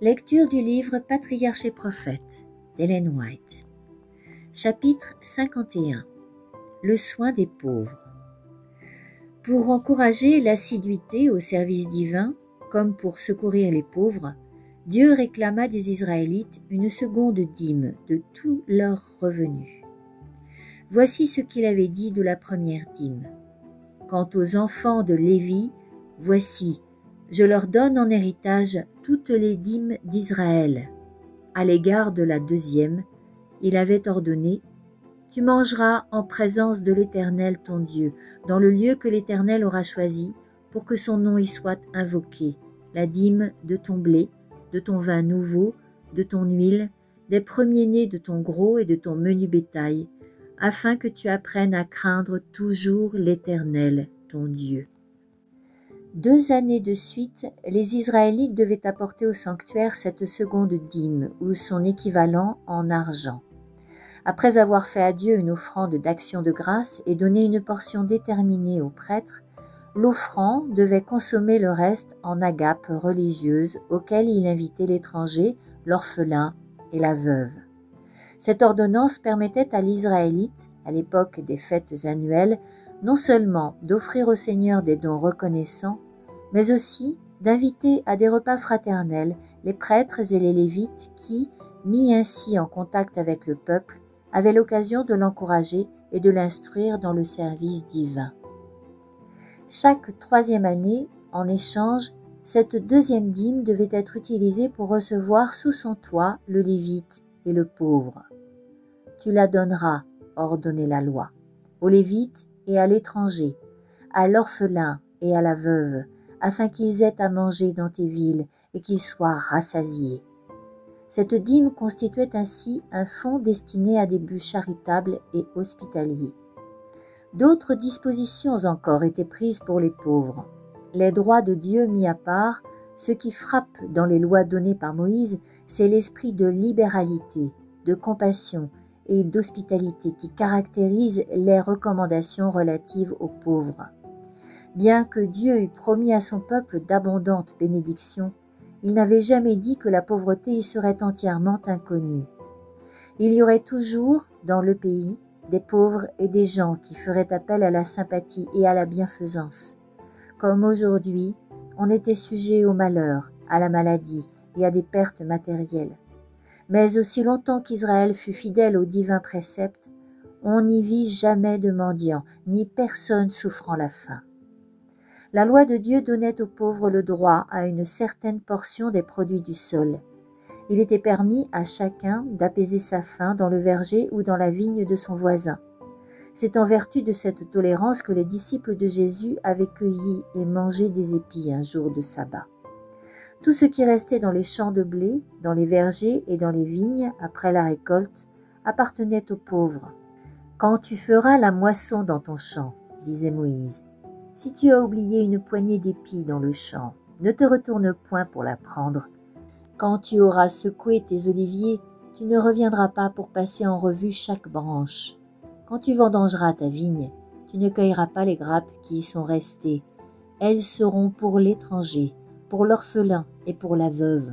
Lecture du livre Patriarches et prophètes d'Ellen White. Chapitre 51. Le soin des pauvres. Pour encourager l'assiduité au service divin, comme pour secourir les pauvres, Dieu réclama des Israélites une seconde dîme de tous leurs revenus. Voici ce qu'il avait dit de la première dîme. Quant aux enfants de Lévi, voici, je leur donne en héritage toutes les dîmes d'Israël. À l'égard de la deuxième, il avait ordonné « Tu mangeras en présence de l'Éternel ton Dieu, dans le lieu que l'Éternel aura choisi, pour que son nom y soit invoqué, la dîme de ton blé, de ton vin nouveau, de ton huile, des premiers-nés de ton gros et de ton menu bétail, afin que tu apprennes à craindre toujours l'Éternel ton Dieu. » 2 années de suite, les Israélites devaient apporter au sanctuaire cette seconde dîme, ou son équivalent en argent. Après avoir fait à Dieu une offrande d'action de grâce et donné une portion déterminée au prêtre, l'offrant devait consommer le reste en agapes religieuses auxquelles il invitait l'étranger, l'orphelin et la veuve. Cette ordonnance permettait à l'Israélite, à l'époque des fêtes annuelles, non seulement d'offrir au Seigneur des dons reconnaissants, mais aussi d'inviter à des repas fraternels les prêtres et les Lévites qui, mis ainsi en contact avec le peuple, avaient l'occasion de l'encourager et de l'instruire dans le service divin. Chaque 3e année, en échange, cette deuxième dîme devait être utilisée pour recevoir sous son toit le Lévite et le pauvre. Tu la donneras, ordonnait la loi, aux Lévites et à l'étranger, à l'orphelin et à la veuve, afin qu'ils aient à manger dans tes villes et qu'ils soient rassasiés. Cette dîme constituait ainsi un fonds destiné à des buts charitables et hospitaliers. D'autres dispositions encore étaient prises pour les pauvres. Les droits de Dieu mis à part, ce qui frappe dans les lois données par Moïse, c'est l'esprit de libéralité, de compassion et d'hospitalité qui caractérise les recommandations relatives aux pauvres. Bien que Dieu eût promis à son peuple d'abondantes bénédictions, il n'avait jamais dit que la pauvreté y serait entièrement inconnue. Il y aurait toujours, dans le pays, des pauvres et des gens qui feraient appel à la sympathie et à la bienfaisance. Comme aujourd'hui, on était sujet au malheur, à la maladie et à des pertes matérielles. Mais aussi longtemps qu'Israël fut fidèle aux divins préceptes, on n'y vit jamais de mendiant, ni personne souffrant la faim. La loi de Dieu donnait aux pauvres le droit à une certaine portion des produits du sol. Il était permis à chacun d'apaiser sa faim dans le verger ou dans la vigne de son voisin. C'est en vertu de cette tolérance que les disciples de Jésus avaient cueilli et mangé des épis un jour de sabbat. Tout ce qui restait dans les champs de blé, dans les vergers et dans les vignes après la récolte appartenait aux pauvres. « Quand tu feras la moisson dans ton champ, disait Moïse, si tu as oublié une poignée d'épis dans le champ, ne te retourne point pour la prendre. Quand tu auras secoué tes oliviers, tu ne reviendras pas pour passer en revue chaque branche. Quand tu vendangeras ta vigne, tu ne cueilleras pas les grappes qui y sont restées. Elles seront pour l'étranger, pour l'orphelin et pour la veuve.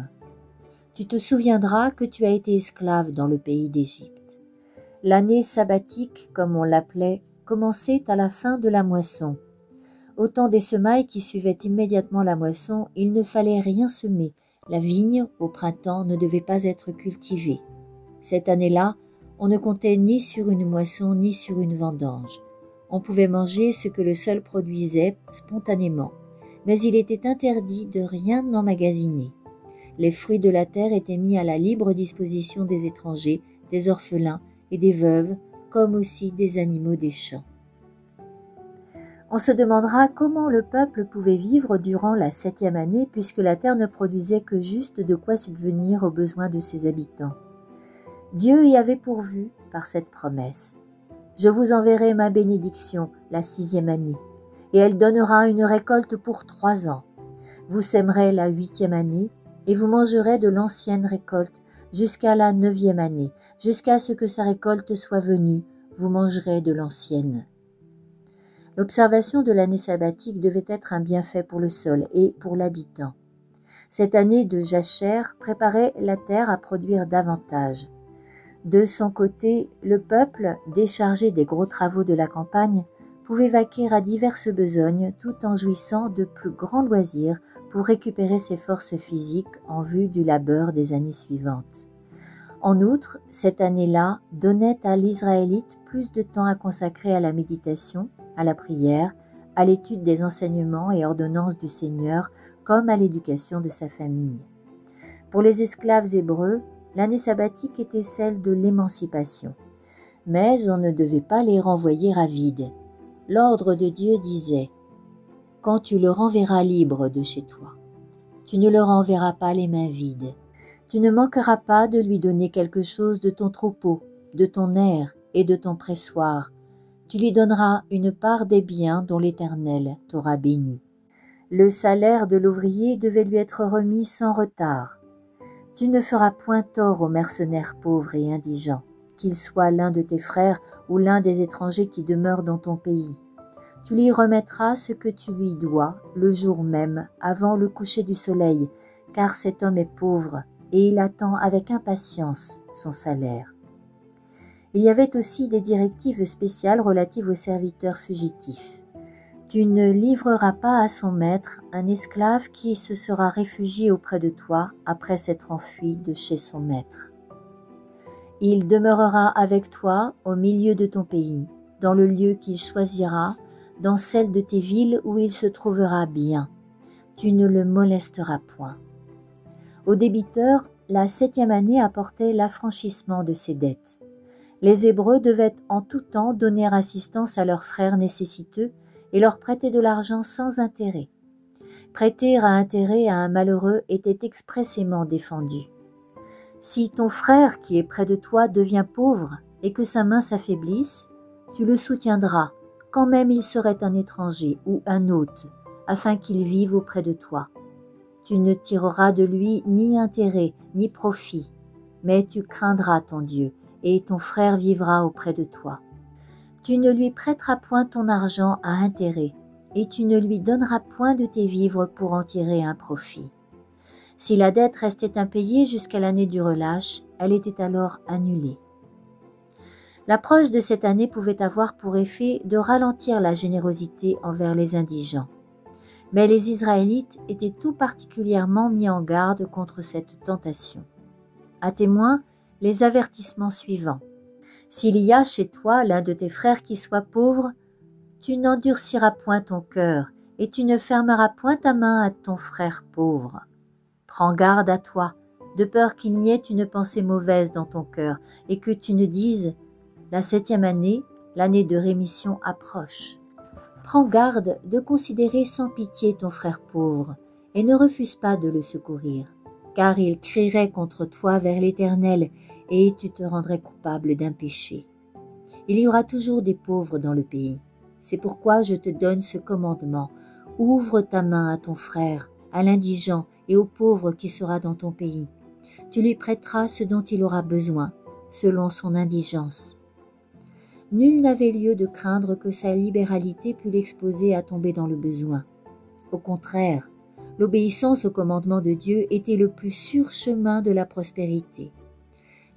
Tu te souviendras que tu as été esclave dans le pays d'Égypte. L'année sabbatique, comme on l'appelait, commençait à la fin de la moisson. Au temps des semailles qui suivaient immédiatement la moisson, il ne fallait rien semer. La vigne, au printemps, ne devait pas être cultivée. Cette année-là, on ne comptait ni sur une moisson ni sur une vendange. On pouvait manger ce que le sol produisait spontanément, mais il était interdit de rien emmagasiner. Les fruits de la terre étaient mis à la libre disposition des étrangers, des orphelins et des veuves, comme aussi des animaux des champs. On se demandera comment le peuple pouvait vivre durant la 7e année puisque la terre ne produisait que juste de quoi subvenir aux besoins de ses habitants. Dieu y avait pourvu par cette promesse. « Je vous enverrai ma bénédiction la 6e année, et elle donnera une récolte pour 3 ans. Vous sèmerez la 8e année, et vous mangerez de l'ancienne récolte jusqu'à la 9e année, jusqu'à ce que sa récolte soit venue, vous mangerez de l'ancienne. » L'observation de l'année sabbatique devait être un bienfait pour le sol et pour l'habitant. Cette année de jachère préparait la terre à produire davantage. De son côté, le peuple, déchargé des gros travaux de la campagne, pouvait vaquer à diverses besognes tout en jouissant de plus grands loisirs pour récupérer ses forces physiques en vue du labeur des années suivantes. En outre, cette année-là donnait à l'Israélite plus de temps à consacrer à la méditation, à la prière, à l'étude des enseignements et ordonnances du Seigneur, comme à l'éducation de sa famille. Pour les esclaves hébreux, l'année sabbatique était celle de l'émancipation. Mais on ne devait pas les renvoyer à vide. L'ordre de Dieu disait « Quand tu le renverras libre de chez toi, tu ne le renverras pas les mains vides. Tu ne manqueras pas de lui donner quelque chose de ton troupeau, de ton aire et de ton pressoir. Tu lui donneras une part des biens dont l'Éternel t'aura béni. » Le salaire de l'ouvrier devait lui être remis sans retard. Tu ne feras point tort aux mercenaires pauvres et indigents, qu'il soit l'un de tes frères ou l'un des étrangers qui demeurent dans ton pays. Tu lui remettras ce que tu lui dois le jour même, avant le coucher du soleil, car cet homme est pauvre et il attend avec impatience son salaire. Il y avait aussi des directives spéciales relatives aux serviteurs fugitifs. Tu ne livreras pas à son maître un esclave qui se sera réfugié auprès de toi après s'être enfui de chez son maître. Il demeurera avec toi au milieu de ton pays, dans le lieu qu'il choisira, dans celle de tes villes où il se trouvera bien. Tu ne le molesteras point. Au débiteur, la 7e année apportait l'affranchissement de ses dettes. Les Hébreux devaient en tout temps donner assistance à leurs frères nécessiteux et leur prêter de l'argent sans intérêt. Prêter à intérêt à un malheureux était expressément défendu. Si ton frère qui est près de toi devient pauvre et que sa main s'affaiblisse, tu le soutiendras, quand même il serait un étranger ou un hôte, afin qu'il vive auprès de toi. Tu ne tireras de lui ni intérêt ni profit, mais tu craindras ton Dieu, et ton frère vivra auprès de toi. Tu ne lui prêteras point ton argent à intérêt, et tu ne lui donneras point de tes vivres pour en tirer un profit. Si la dette restait impayée jusqu'à l'année du relâche, elle était alors annulée. L'approche de cette année pouvait avoir pour effet de ralentir la générosité envers les indigents. Mais les Israélites étaient tout particulièrement mis en garde contre cette tentation. À témoin, les avertissements suivants. S'il y a chez toi l'un de tes frères qui soit pauvre, tu n'endurciras point ton cœur, et tu ne fermeras point ta main à ton frère pauvre. Prends garde à toi, de peur qu'il n'y ait une pensée mauvaise dans ton cœur, et que tu ne dises « La 7e année, l'année de rémission approche ». Prends garde de considérer sans pitié ton frère pauvre, et ne refuse pas de le secourir, car il crierait contre toi vers l'Éternel, et tu te rendrais coupable d'un péché. Il y aura toujours des pauvres dans le pays. C'est pourquoi je te donne ce commandement. Ouvre ta main à ton frère, à l'indigent et au pauvre qui sera dans ton pays. Tu lui prêteras ce dont il aura besoin, selon son indigence. Nul n'avait lieu de craindre que sa libéralité pût l'exposer à tomber dans le besoin. Au contraire, l'obéissance au commandement de Dieu était le plus sûr chemin de la prospérité.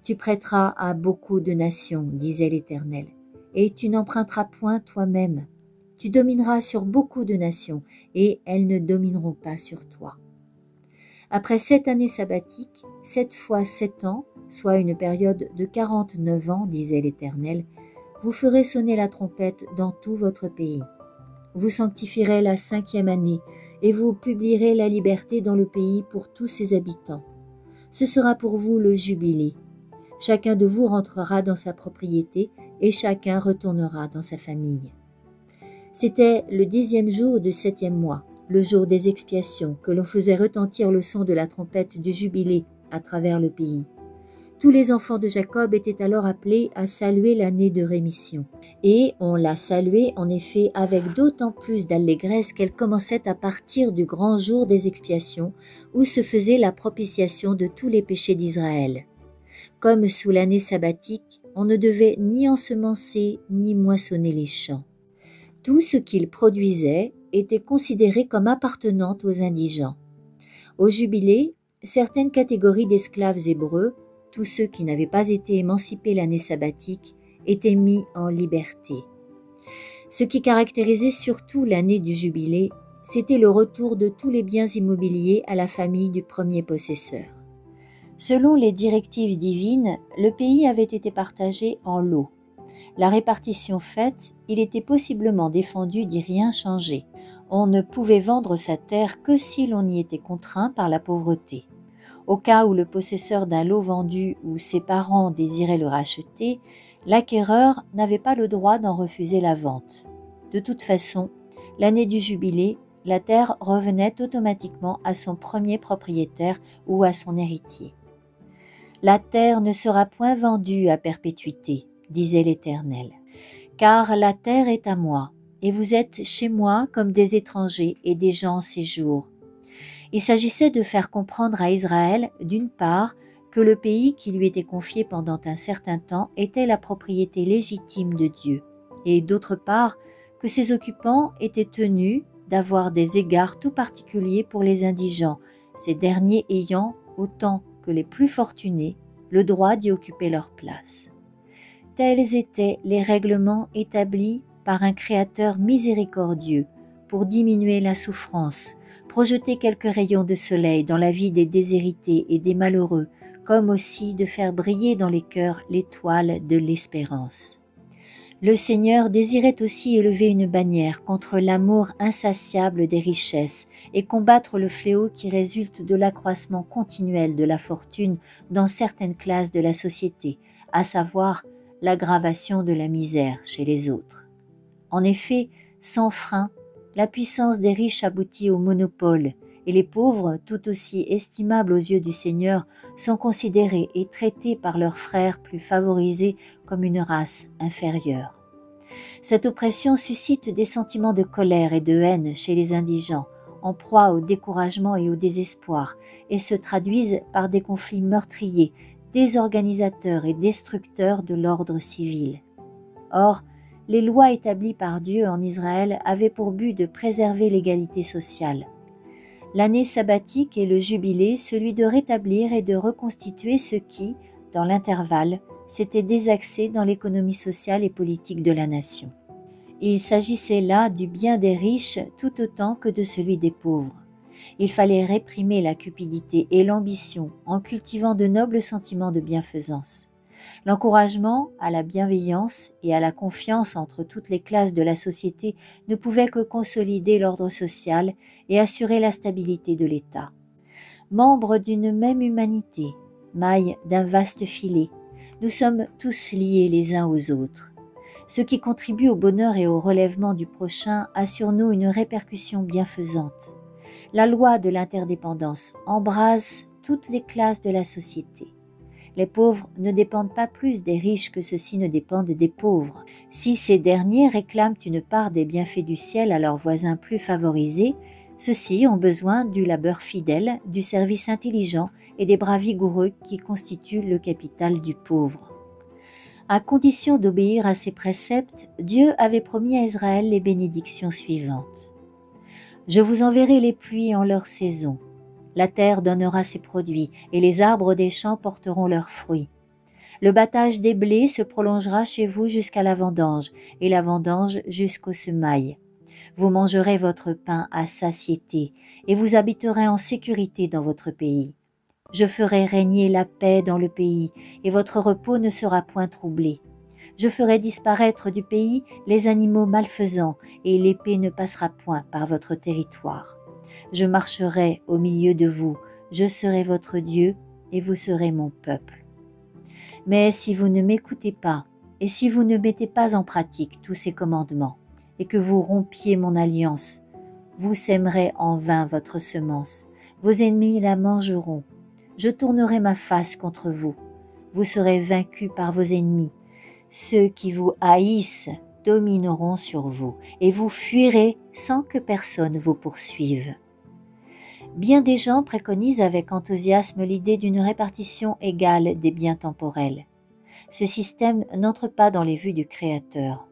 Tu prêteras à beaucoup de nations, disait l'Éternel, et tu n'emprunteras point toi-même. Tu domineras sur beaucoup de nations, et elles ne domineront pas sur toi. Après 7 années sabbatiques, 7 fois 7 ans, soit une période de 49 ans, disait l'Éternel, vous ferez sonner la trompette dans tout votre pays. Vous sanctifierez la 5e année, et vous publierez la liberté dans le pays pour tous ses habitants. Ce sera pour vous le jubilé. Chacun de vous rentrera dans sa propriété, et chacun retournera dans sa famille. C'était le 10e jour du 7e mois, le jour des expiations, que l'on faisait retentir le son de la trompette du jubilé à travers le pays. Tous les enfants de Jacob étaient alors appelés à saluer l'année de rémission. Et on l'a saluée en effet avec d'autant plus d'allégresse qu'elle commençait à partir du grand jour des expiations, où se faisait la propitiation de tous les péchés d'Israël. Comme sous l'année sabbatique, on ne devait ni ensemencer ni moissonner les champs. Tout ce qu'ils produisaient était considéré comme appartenant aux indigents. Au jubilé, certaines catégories d'esclaves hébreux, tous ceux qui n'avaient pas été émancipés l'année sabbatique, étaient mis en liberté. Ce qui caractérisait surtout l'année du jubilé, c'était le retour de tous les biens immobiliers à la famille du premier possesseur. Selon les directives divines, le pays avait été partagé en lots. La répartition faite, il était possiblement défendu d'y rien changer. On ne pouvait vendre sa terre que si l'on y était contraint par la pauvreté. Au cas où le possesseur d'un lot vendu ou ses parents désiraient le racheter, l'acquéreur n'avait pas le droit d'en refuser la vente. De toute façon, l'année du jubilé, la terre revenait automatiquement à son premier propriétaire ou à son héritier. « La terre ne sera point vendue à perpétuité, disait l'Éternel, car la terre est à moi, et vous êtes chez moi comme des étrangers et des gens en séjour. » Il s'agissait de faire comprendre à Israël, d'une part, que le pays qui lui était confié pendant un certain temps était la propriété légitime de Dieu, et d'autre part, que ses occupants étaient tenus d'avoir des égards tout particuliers pour les indigents, ces derniers ayant, autant que les plus fortunés, le droit d'y occuper leur place. Tels étaient les règlements établis par un Créateur miséricordieux pour diminuer la souffrance, projeter quelques rayons de soleil dans la vie des déshérités et des malheureux, comme aussi de faire briller dans les cœurs l'étoile de l'espérance. Le Seigneur désirait aussi élever une bannière contre l'amour insatiable des richesses et combattre le fléau qui résulte de l'accroissement continuel de la fortune dans certaines classes de la société, à savoir l'aggravation de la misère chez les autres. En effet, sans frein, la puissance des riches aboutit au monopole, et les pauvres, tout aussi estimables aux yeux du Seigneur, sont considérés et traités par leurs frères plus favorisés comme une race inférieure. Cette oppression suscite des sentiments de colère et de haine chez les indigents, en proie au découragement et au désespoir, et se traduisent par des conflits meurtriers, désorganisateurs et destructeurs de l'ordre civil. Or, les lois établies par Dieu en Israël avaient pour but de préserver l'égalité sociale. L'année sabbatique et le jubilé, celui de rétablir et de reconstituer ce qui, dans l'intervalle, s'était désaxé dans l'économie sociale et politique de la nation. Il s'agissait là du bien des riches tout autant que de celui des pauvres. Il fallait réprimer la cupidité et l'ambition en cultivant de nobles sentiments de bienfaisance. L'encouragement à la bienveillance et à la confiance entre toutes les classes de la société ne pouvait que consolider l'ordre social et assurer la stabilité de l'État. Membres d'une même humanité, mailles d'un vaste filet, nous sommes tous liés les uns aux autres. Ce qui contribue au bonheur et au relèvement du prochain a sur nous une répercussion bienfaisante. La loi de l'interdépendance embrase toutes les classes de la société. Les pauvres ne dépendent pas plus des riches que ceux-ci ne dépendent des pauvres. Si ces derniers réclament une part des bienfaits du ciel à leurs voisins plus favorisés, ceux-ci ont besoin du labeur fidèle, du service intelligent et des bras vigoureux qui constituent le capital du pauvre. À condition d'obéir à ces préceptes, Dieu avait promis à Israël les bénédictions suivantes. « Je vous enverrai les pluies en leur saison. La terre donnera ses produits, et les arbres des champs porteront leurs fruits. Le battage des blés se prolongera chez vous jusqu'à la vendange, et la vendange jusqu'aux semailles. Vous mangerez votre pain à satiété, et vous habiterez en sécurité dans votre pays. Je ferai régner la paix dans le pays, et votre repos ne sera point troublé. Je ferai disparaître du pays les animaux malfaisants, et l'épée ne passera point par votre territoire. Je marcherai au milieu de vous, je serai votre Dieu, et vous serez mon peuple. Mais si vous ne m'écoutez pas, et si vous ne mettez pas en pratique tous ces commandements, et que vous rompiez mon alliance, vous sèmerez en vain votre semence, vos ennemis la mangeront. Je tournerai ma face contre vous, vous serez vaincus par vos ennemis. Ceux qui vous haïssent domineront sur vous, et vous fuirez sans que personne vous poursuive. » Bien des gens préconisent avec enthousiasme l'idée d'une répartition égale des biens temporels. Ce système n'entre pas dans les vues du Créateur.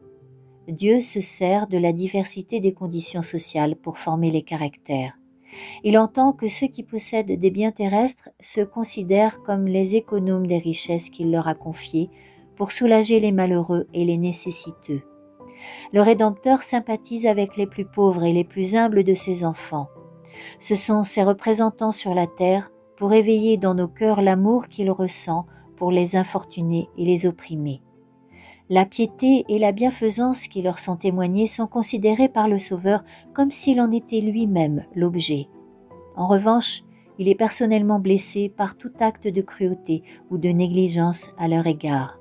Dieu se sert de la diversité des conditions sociales pour former les caractères. Il entend que ceux qui possèdent des biens terrestres se considèrent comme les économes des richesses qu'il leur a confiées pour soulager les malheureux et les nécessiteux. Le Rédempteur sympathise avec les plus pauvres et les plus humbles de ses enfants. Ce sont ses représentants sur la terre pour éveiller dans nos cœurs l'amour qu'il ressent pour les infortunés et les opprimés. La piété et la bienfaisance qui leur sont témoignées sont considérées par le Sauveur comme s'il en était lui-même l'objet. En revanche, il est personnellement blessé par tout acte de cruauté ou de négligence à leur égard.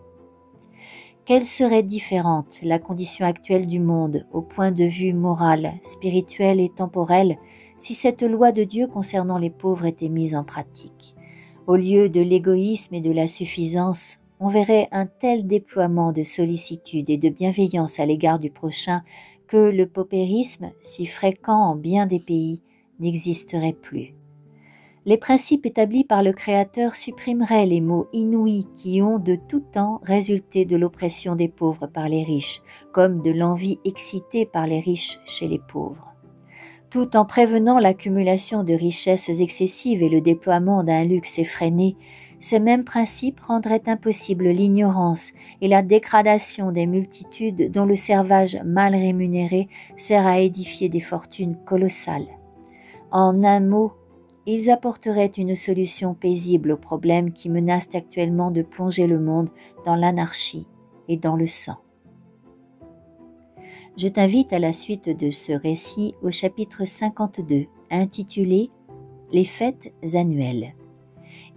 Quelle serait différente la condition actuelle du monde au point de vue moral, spirituel et temporel si cette loi de Dieu concernant les pauvres était mise en pratique? Au lieu de l'égoïsme et de la suffisance, on verrait un tel déploiement de sollicitude et de bienveillance à l'égard du prochain que le paupérisme, si fréquent en bien des pays, n'existerait plus. Les principes établis par le Créateur supprimeraient les maux inouïs qui ont de tout temps résulté de l'oppression des pauvres par les riches, comme de l'envie excitée par les riches chez les pauvres. Tout en prévenant l'accumulation de richesses excessives et le déploiement d'un luxe effréné, ces mêmes principes rendraient impossible l'ignorance et la dégradation des multitudes dont le servage mal rémunéré sert à édifier des fortunes colossales. En un mot, ils apporteraient une solution paisible aux problèmes qui menacent actuellement de plonger le monde dans l'anarchie et dans le sang. Je t'invite à la suite de ce récit au chapitre 52, intitulé « Les fêtes annuelles ».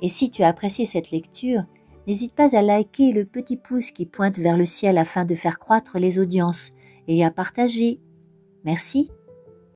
Et si tu as apprécié cette lecture, n'hésite pas à liker le petit pouce qui pointe vers le ciel afin de faire croître les audiences et à partager. Merci.